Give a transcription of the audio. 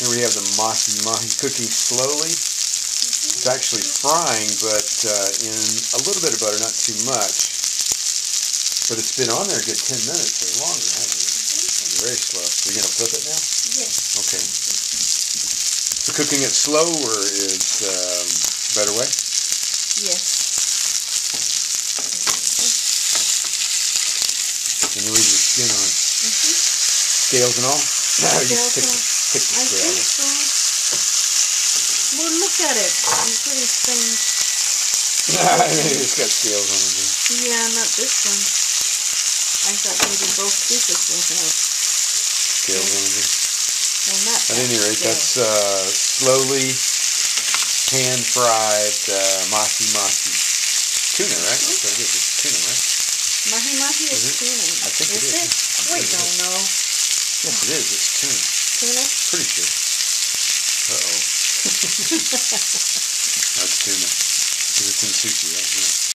Here we have the mahi cooking slowly. It's actually frying, but in a little bit of butter, not too much. But it's been on there a good 10 minutes or longer, hasn't it? It's very slow. Are you going to flip it now? Yes. Okay. So cooking it slower is a better way? Yes. And you leave the skin on. Scales and all? No, you just pick the scale. I think so. Well, look at it. It's pretty strange. It's got scales on it. Yeah, not this one. I thought maybe both pieces will have Scales on it. Well, not At any rate, scales. that's slowly pan-fried mahi. Tuna, right? That's what it is. It's tuna, right? Mahi is tuna. I think it is. We don't know. Yes, it is. It's tuna. Tuna? Pretty sure. Uh-oh. That's tuna. Because it's in sushi, right? Yeah.